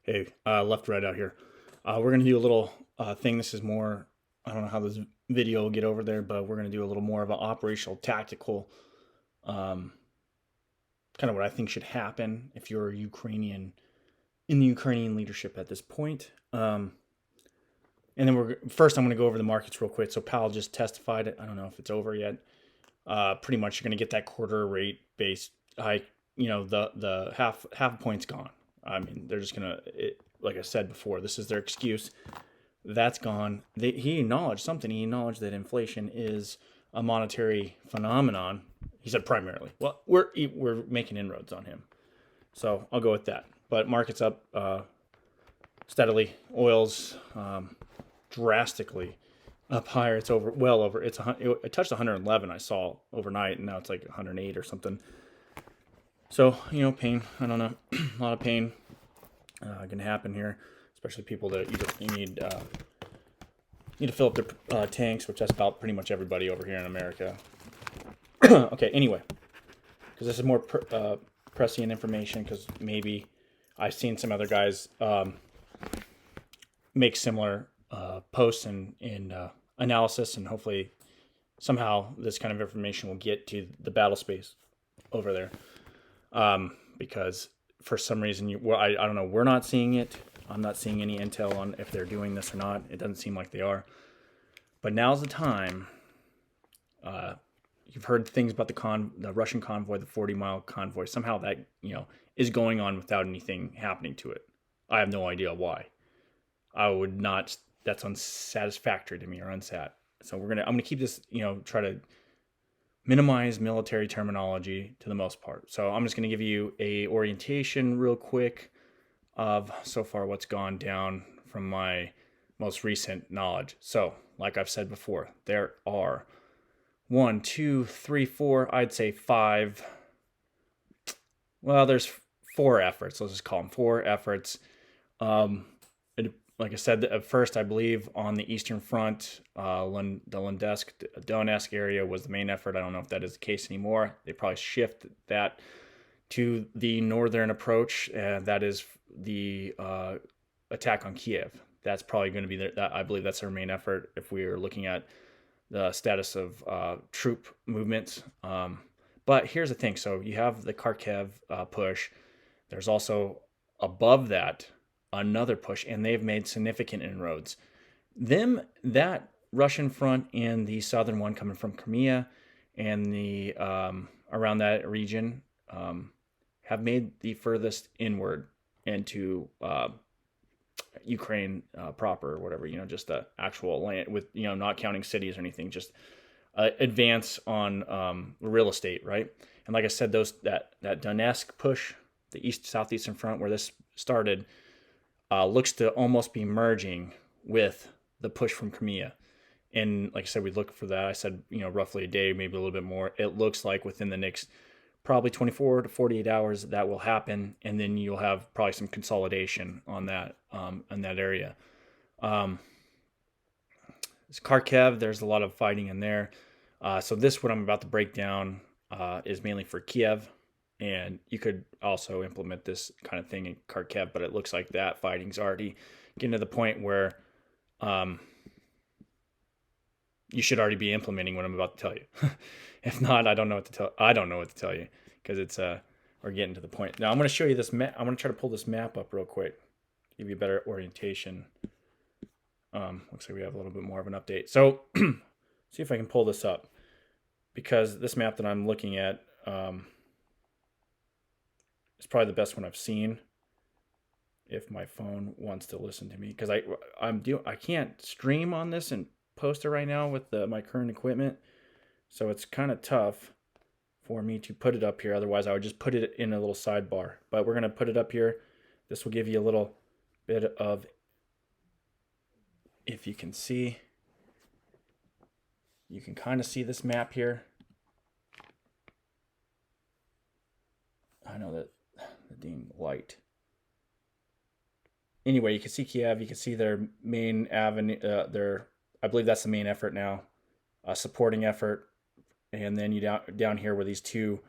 Hey, left right out here. We're gonna do a little thing. This is more. I don't know how this video will get over there, but we're gonna do a little more of an operational, tactical, um, kind of what I think should happen if you're a Ukrainian in the Ukrainian leadership at this point. And then we're first. I'm gonna go over the markets real quick. So Powell just testified. I don't know if it's over yet. Pretty much, you're gonna get that quarter rate based hike. The half point's gone. I mean, they're just like I said before, this is their excuse. That's gone. He acknowledged something. He acknowledged that inflation is a monetary phenomenon. He said primarily. Well, we're making inroads on him, so I'll go with that. But markets up steadily. Oil's drastically up higher. It's well over. It touched 111. I saw overnight, and now it's like 108 or something. So pain. I don't know. A lot of pain can happen here, especially people that you need to fill up their tanks, which that's about pretty much everybody over here in America. Okay, anyway, because this is more prescient information, because maybe I've seen some other guys make similar posts and analysis, and hopefully somehow this kind of information will get to the battle space over there. Because for some reason, I don't know, we're not seeing it. I'm not seeing any intel on if they're doing this or not. It doesn't seem like they are. But now's the time. You've heard things about the Russian convoy, the 40-mile convoy. Somehow that is going on without anything happening to it. I have no idea why. I would not. That's unsatisfactory to me, or unsat. So I'm gonna keep this. Try to minimize military terminology to the most part. So I'm just going to give you a orientation real quick of so far what's gone down from my most recent knowledge. So, like I've said before, there are 1, 2, 3, 4, I'd say 5. Well, there's 4 efforts. Let's just call them 4 efforts. Like I said, at first, I believe on the Eastern Front, the Donetsk area was the main effort. I don't know if that is the case anymore. They probably shift that to the northern approach. That is the attack on Kiev. That's probably going to be I believe that's their main effort if we are looking at the status of troop movements. But here's the thing. So you have the Kharkiv push. There's also above that another push, and they've made significant inroads. That Russian front and the southern one coming from Crimea and the around that region have made the furthest inward into Ukraine proper, or whatever, just the actual land, with not counting cities or anything, just advance on real estate, right? And like I said, that Donetsk push, the southeastern front where this started, looks to almost be merging with the push from Crimea. And like I said, we look for that. I said, roughly a day, maybe a little bit more. It looks like within the next probably 24 to 48 hours that will happen. And then you'll have probably some consolidation on that, in that area. It's Kharkiv. There's a lot of fighting in there. So what I'm about to break down is mainly for Kiev. And you could also implement this kind of thing in Kharkiv, but it looks like that fighting's already getting to the point where you should already be implementing what I'm about to tell you. If not, I don't know what to tell. I don't know what to tell you, because we're getting to the point. Now I'm going to show you this map. I'm going to try to pull this map up real quick, give you a better orientation. Looks like we have a little bit more of an update. So see if I can pull this up, because this map that I'm looking at. It's probably the best one I've seen, if my phone wants to listen to me, because I can't stream on this and post it right now with my current equipment, so it's kind of tough for me to put it up here. Otherwise, I would just put it in a little sidebar. But we're gonna put it up here. This will give you a little bit of, if you can see, you can kind of see this map here. I know that the dang light. Anyway, you can see Kiev. You can see their main avenue. I believe that's the main effort now, supporting effort. And then down here where these two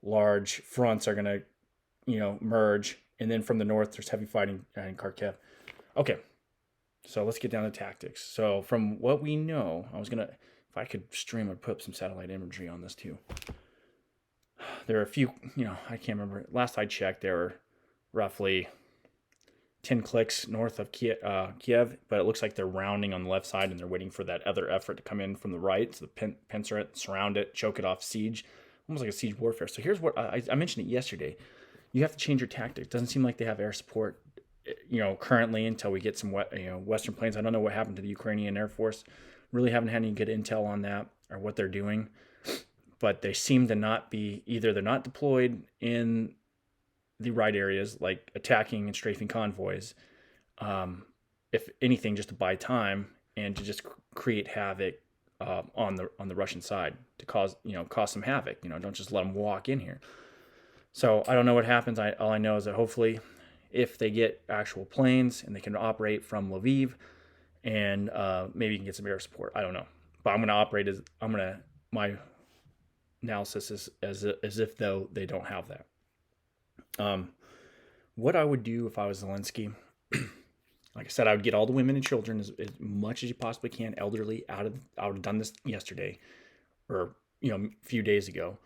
large fronts are going to, merge And then from the north, there's heavy fighting in Kharkiv. Okay, so let's get down to tactics. So from what we know, if I could stream, I'd put up some satellite imagery on this too. There are a few, I can't remember. Last I checked, there were roughly 10 clicks north of Kiev, but it looks like they're rounding on the left side and they're waiting for that other effort to come in from the right. So the pincer it, surround it, choke it off, siege, almost like a siege warfare. So here's what I mentioned it yesterday. You have to change your tactics. Doesn't seem like they have air support, currently until we get some Western planes. I don't know what happened to the Ukrainian Air Force. Really haven't had any good intel on that or what they're doing. But they seem to not be, either they're not deployed in the right areas, like attacking and strafing convoys, if anything, just to buy time and to just create havoc on the Russian side to cause some havoc. Don't just let them walk in here. So I don't know what happens. All I know is that hopefully, if they get actual planes and they can operate from Lviv, and maybe you can get some air support. I don't know, but my analysis is as if though they don't have that. What I would do if I was Zelensky, like I said, I would get all the women and children as much as you possibly can, elderly, I would have done this yesterday or, a few days ago.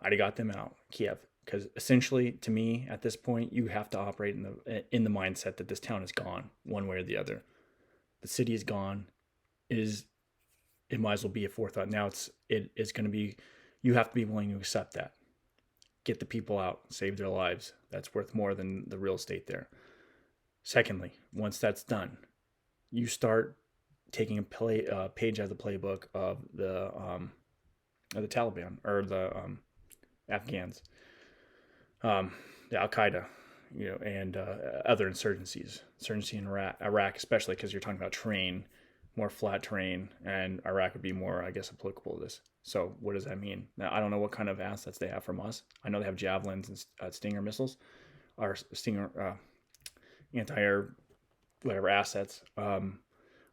I'd have got them out, Kiev, because essentially, to me, at this point, you have to operate in the mindset that this town is gone, one way or the other. The city is gone. It might as well be a forethought. Now it is going to be, you have to be willing to accept that. Get the people out, save their lives. That's worth more than the real estate there. Secondly, once that's done, you start taking a page out of the playbook of the Taliban or the Afghans, the Al Qaeda, and other insurgency in Iraq, especially because you're talking about more flat terrain, and Iraq would be more, I guess, applicable to this. So what does that mean? Now, I don't know what kind of assets they have from us. I know they have Javelins and Stinger missiles, or Stinger anti-air, whatever assets. I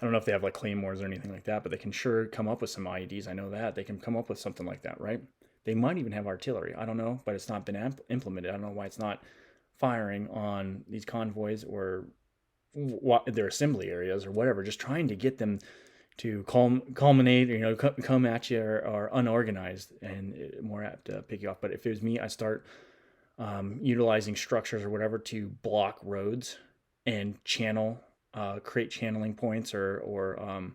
don't know if they have like Claymores or anything like that, but they can sure come up with some IEDs. I know that. They can come up with something like that, right? They might even have artillery. I don't know, but it's not been implemented. I don't know why it's not firing on these convoys or their assembly areas or whatever, just trying to get them to culminate, come at you or unorganized and more apt to pick you off. But if it was me, I'd start utilizing structures or whatever to block roads and create channeling points or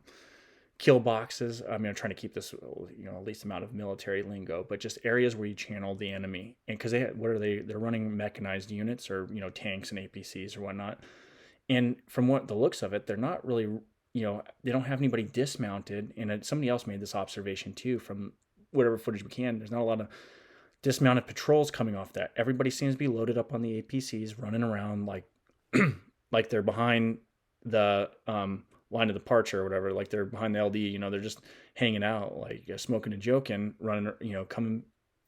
kill boxes. I mean, I'm trying to keep this, at least amount of military lingo, but just areas where you channel the enemy. And because they're running mechanized units or, tanks and APCs or whatnot. And from what the looks of it, they're not really, they don't have anybody dismounted. And somebody else made this observation too, from whatever footage we can. There's not a lot of dismounted patrols coming off that. Everybody seems to be loaded up on the APCs, running around like, like they're behind the line of departure or whatever. Like they're behind the LD. They're just hanging out, like smoking and joking, running,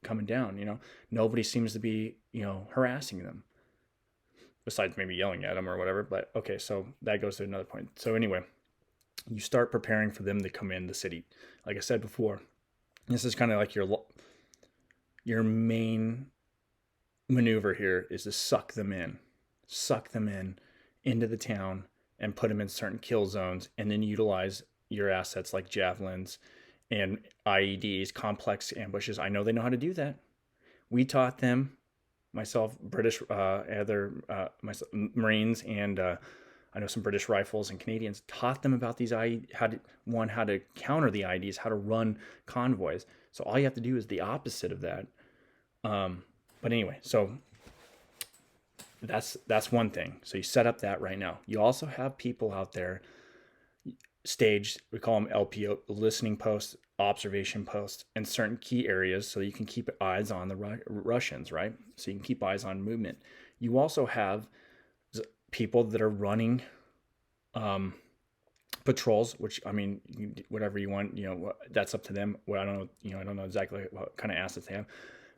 coming down. Nobody seems to be, harassing them, besides maybe yelling at them or whatever. But okay, so that goes to another point. So anyway, you start preparing for them to come in the city. Like I said before, this is kind of like your main maneuver here is to suck them in into the town and put them in certain kill zones, and then utilize your assets like javelins and IEDs, complex ambushes. I know they know how to do that. We taught them, myself, British, Marines, and I know some British rifles and Canadians, taught them about these how to counter the IEDs, how to run convoys. So all you have to do is the opposite of that. But anyway, so that's one thing. So you set up that right now. You also have people out there staged, we call them LPO, listening posts, observation posts, in certain key areas, so you can keep eyes on the Russians, right? So you can keep eyes on movement. You also have people that are running patrols, which, I mean, whatever you want, that's up to them. Well, I don't know exactly what kind of assets they have,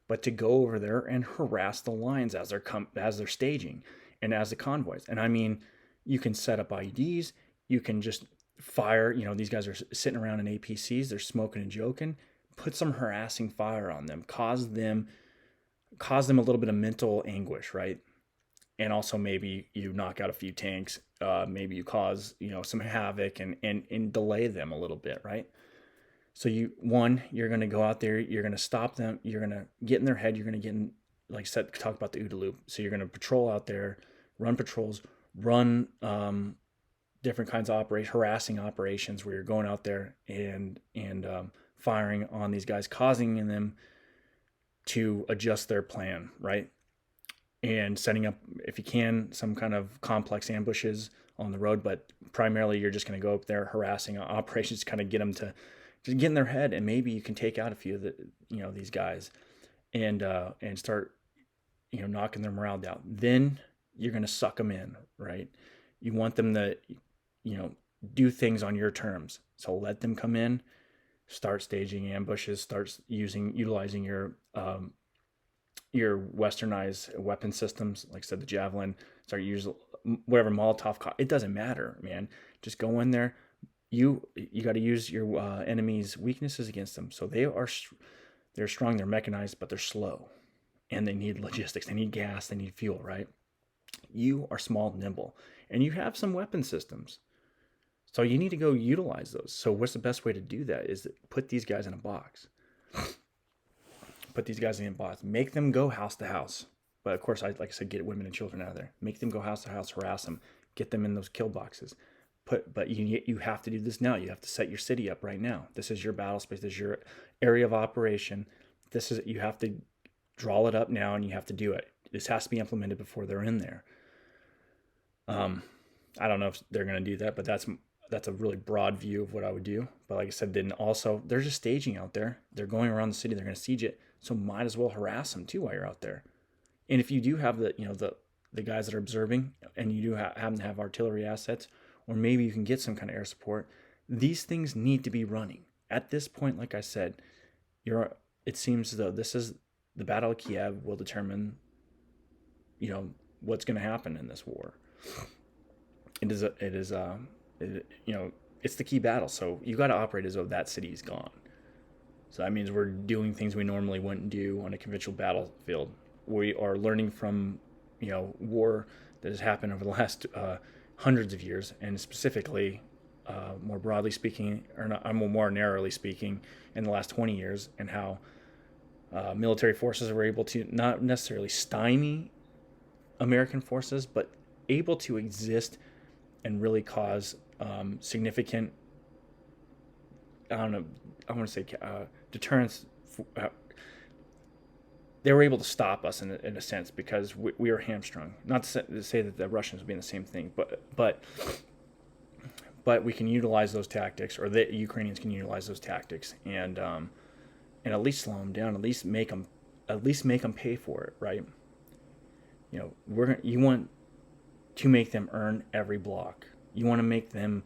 but to go over there and harass the lines as they're staging and as the convoys. And I mean, you can set up IEDs, you can just fire, these guys are sitting around in APCs, they're smoking and joking, put some harassing fire on them, cause them cause them a little bit of mental anguish, right? And also maybe you knock out a few tanks, maybe you cause, some havoc and delay them a little bit, right? So you're going to go out there, you're going to stop them, you're going to get in their head, you're going to get in, like I said, talk about the OODA loop. So you're going to patrol out there, run patrols, run different kinds of harassing operations where you're going out there and firing on these guys, causing them to adjust their plan, right? And setting up, if you can, some kind of complex ambushes on the road. But primarily, you're just going to go up there harassing operations, kind of get them to just get in their head, and maybe you can take out a few of these guys, and start knocking their morale down. Then you're going to suck them in, right? You want them to do things on your terms. So let them come in, start staging ambushes, start utilizing your westernized weapon systems, like I said, the Javelin, start using whatever Molotov, it doesn't matter, man. Just go in there. You got to use your enemy's weaknesses against them. So they're strong, they're mechanized, but they're slow, and they need logistics, they need gas, they need fuel, right? You are small, nimble, and you have some weapon systems. So you need to go utilize those. So what's the best way to do that is to put these guys in a box. Put these guys in a box. Make them go house to house. But of course, like I said, get women and children out of there. Make them go house to house, harass them, get them in those kill boxes. But you have to do this now. You have to set your city up right now. This is your battle space. This is your area of operation. You have to draw it up now, and you have to do it. This has to be implemented before they're in there. I don't know if they're going to do that, but that's a really broad view of what I would do. But like I said, then also they're just staging out there. They're going around the city. They're going to siege it. So might as well harass them too while you're out there. And if you do have the guys that are observing, and you do happen to have artillery assets, or maybe you can get some kind of air support, these things need to be running. At this point, like I said, it seems as though this is the Battle of Kiev will determine, what's going to happen in this war. It's the key battle. So you got to operate as though that city is gone. So that means we're doing things we normally wouldn't do on a conventional battlefield. We are learning from, war that has happened over the last hundreds of years, and specifically, more broadly speaking, more narrowly speaking, in the last 20 years, and how military forces were able to not necessarily stymie American forces, but able to exist and really cause significant, I want to say deterrence. They were able to stop us in a sense because we were hamstrung. Not to say that the Russians would be in the same thing, but we can utilize those tactics, or the Ukrainians can utilize those tactics, and at least slow them down, at least make them pay for it, right? You want to make them earn every block. You want to make them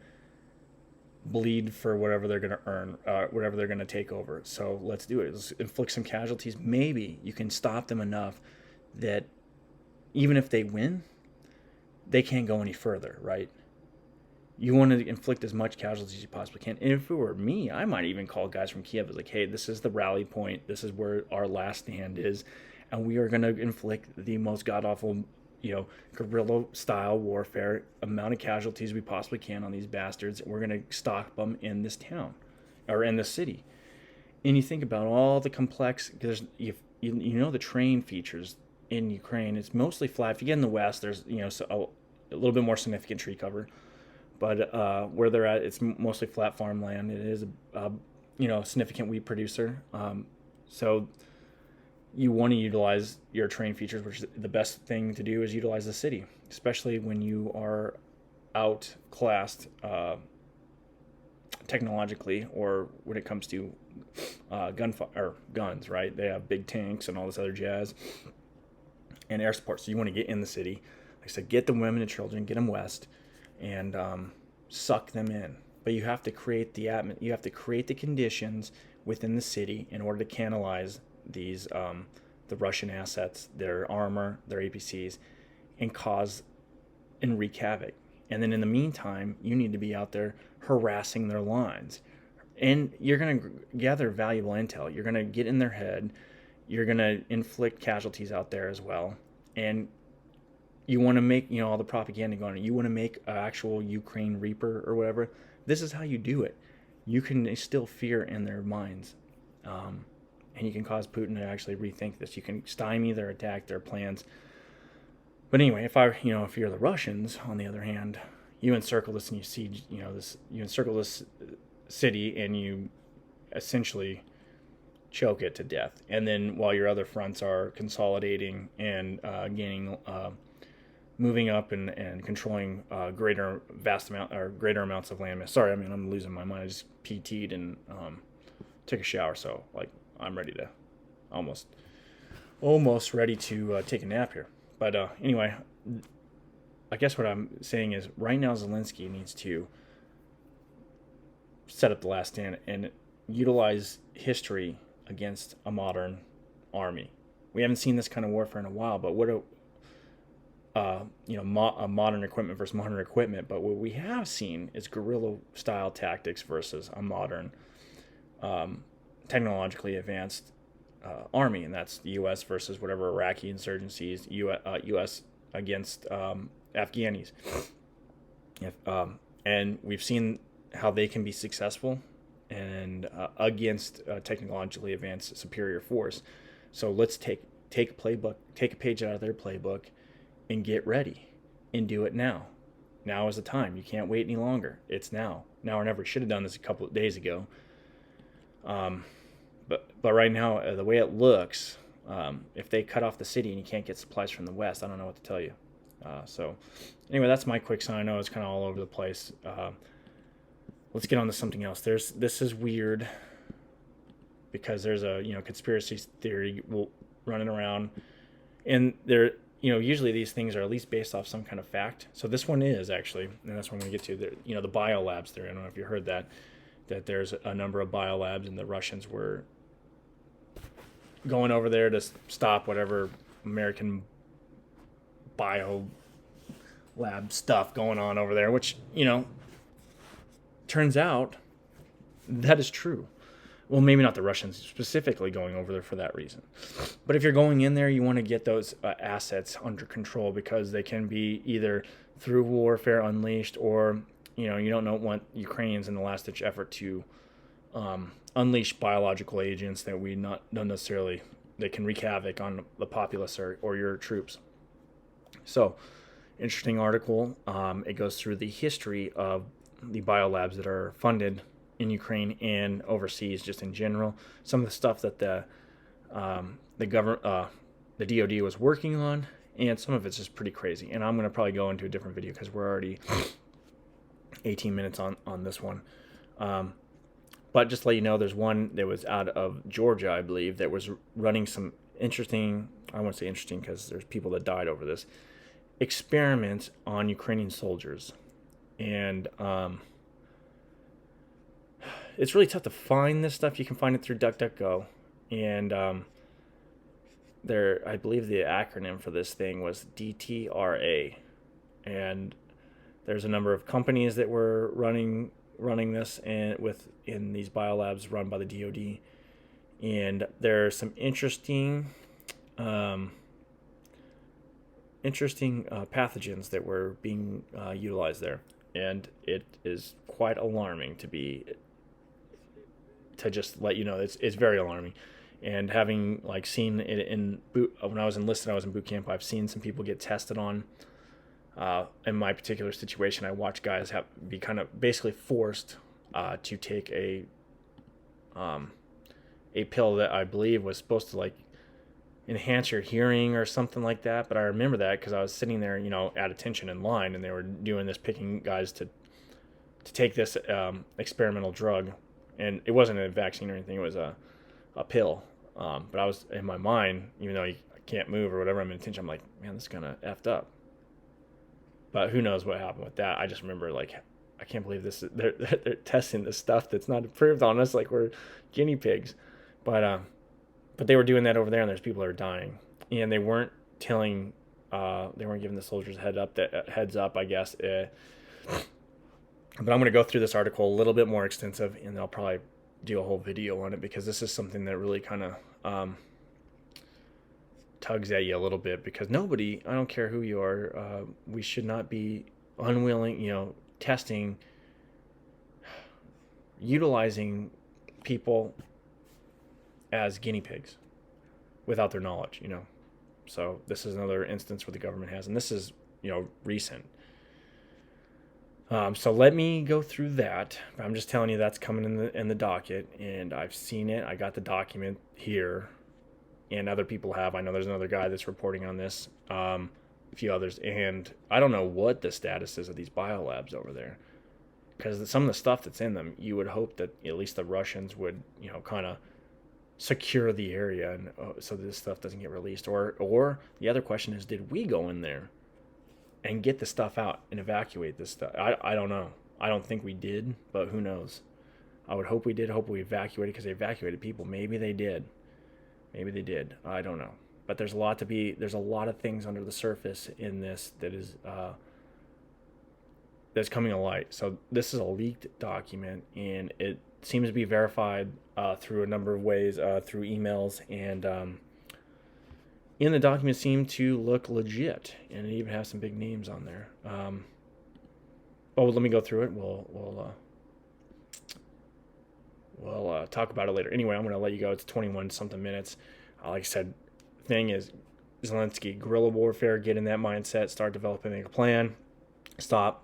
bleed for whatever they're going to earn, whatever they're going to take over. So let's do it. Let's inflict some casualties. Maybe you can stop them enough that even if they win, they can't go any further, right? You want to inflict as much casualties as you possibly can. And if it were me, I might even call guys from Kiev as like, hey, this is the rally point. This is where our last stand is. And we are going to inflict the most god-awful, guerrilla-style warfare, amount of casualties we possibly can on these bastards. We're going to stop them in this town, or in this city. And you think about all the complex, because the terrain features in Ukraine, it's mostly flat. If you get in the west, there's, a little bit more significant tree cover. But where they're at, it's mostly flat farmland. It is a significant wheat producer. So you want to utilize your terrain features, which is the best thing to do is utilize the city, especially when you are outclassed technologically, or when it comes to guns, right? They have big tanks and all this other jazz, and air support. So you want to get in the city. Like I said, get the women and children, get them west, and suck them in. But you have to create the conditions within the city in order to canalize these the Russian assets, their armor, their APCs, and wreak havoc. And then in the meantime, you need to be out there harassing their lines. And you're going to gather valuable intel. You're going to get in their head. you're going to inflict casualties out there as well. And you want to make, all the propaganda going on. You want to make an actual Ukraine Reaper or whatever. This is how you do it. You can instill fear in their minds. And you can cause Putin to actually rethink this. You can stymie their attack, their plans. But anyway, if you're the Russians, on the other hand, you encircle this and you siege, you encircle this city and you essentially choke it to death. And then while your other fronts are consolidating and gaining, moving up and controlling greater amounts of land. Sorry, I'm losing my mind. I just PT'd and took a shower, so I'm ready to almost ready to take a nap here. But anyway, I guess what I'm saying is right now Zelensky needs to set up the last stand and utilize history against a modern army. We haven't seen this kind of warfare in a while, but a modern equipment versus modern equipment. But what we have seen is guerrilla style tactics versus a modern, technologically advanced army, and that's the U.S. versus whatever Iraqi insurgencies, U.S. against Afghanis. And we've seen how they can be successful and against technologically advanced superior force. So let's take a page out of their playbook and get ready and do it now. Now is the time. You can't wait any longer. It's now or never. Should have done this a couple of days ago. But right now, the way it looks, if they cut off the city and you can't get supplies from the west, I don't know what to tell you. So anyway, that's my quick sign. I know it's kind of all over the place. Let's get on to something else. This is weird because there's a conspiracy theory running around, and there usually these things are at least based off some kind of fact. So this one is actually, and that's what I'm going to get to. The biolabs theory. I don't know if you heard that there's a number of biolabs and the Russians were going over there to stop whatever American bio lab stuff going on over there, which turns out that is true. Well, maybe not the Russians specifically going over there for that reason, but if you're going in there, you want to get those assets under control because they can be either through warfare unleashed, or you don't want Ukrainians in the last-ditch effort to unleash biological agents that don't necessarily, they can wreak havoc on the populace or your troops. So, interesting article. It goes through the history of the biolabs that are funded in Ukraine and overseas, just in general. Some of the stuff that the DoD was working on, and some of it's just pretty crazy. And I'm going to probably go into a different video because we're already 18 minutes on this one. But just to let you know, there's one that was out of Georgia, I believe, that was running some interesting, I won't say interesting because there's people that died over this, experiments on Ukrainian soldiers. And it's really tough to find this stuff. You can find it through DuckDuckGo. And I believe the acronym for this thing was DTRA. And there's a number of companies that were running this in these biolabs run by the DoD, and there are some interesting pathogens that were being utilized there, and it is quite alarming to just let you know. It's very alarming. And having seen it when I was enlisted, I was in boot camp. I've seen some people get tested on. In my particular situation, I watched guys be kind of basically forced to take a pill that I believe was supposed to enhance your hearing or something like that. But I remember that because I was sitting there, at attention in line, and they were doing this, picking guys to take this experimental drug, and it wasn't a vaccine or anything. It was a pill. But I was in my mind, even though I can't move or whatever, I'm in attention. I'm like, man, this is gonna effed up. But who knows what happened with that? I just remember, I can't believe they're testing this stuff that's not approved on us, like we're guinea pigs. But they were doing that over there, and there's people that are dying, and they weren't giving the soldiers heads up, I guess. But I'm going to go through this article a little bit more extensive, and I'll probably do a whole video on it because this is something that really kind of tugs at you a little bit, because nobody, I don't care who you are, we should not be unwilling, testing, utilizing people as guinea pigs without their knowledge, So this is another instance where the government has, and this is, recent. So let me go through that. I'm just telling you that's coming in the docket, and I've seen it. I got the document here, and other people have. I know there's another guy that's reporting on this, a few others, and I don't know what the status is of these biolabs over there, because some of the stuff that's in them, you would hope that at least the Russians would, kind of secure the area, and so this stuff doesn't get released. Or the other question is, did we go in there and get the stuff out and evacuate this stuff? I don't know. I don't think we did, but who knows? I would hope we did. Hope we evacuated, because they evacuated people. Maybe they did. I don't know. But there's a lot of things under the surface in this that is that's coming to light. So this is a leaked document, and it seems to be verified through a number of ways, through emails, and in the document seem to look legit, and it even has some big names on there. Let me go through it. We'll talk about it later. Anyway, I'm going to let you go. It's 21 something minutes. Like I said, thing is, Zelensky, guerrilla warfare, get in that mindset, start developing a plan, start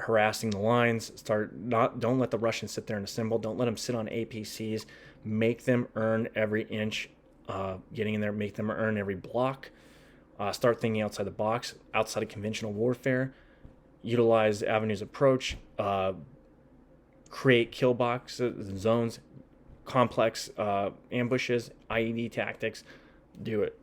harassing the lines, don't let the Russians sit there and assemble, don't let them sit on APCs, make them earn every inch, getting in there, make them earn every block, start thinking outside the box, outside of conventional warfare, utilize avenues approach, create kill boxes, zones, complex ambushes, IED tactics. Do it.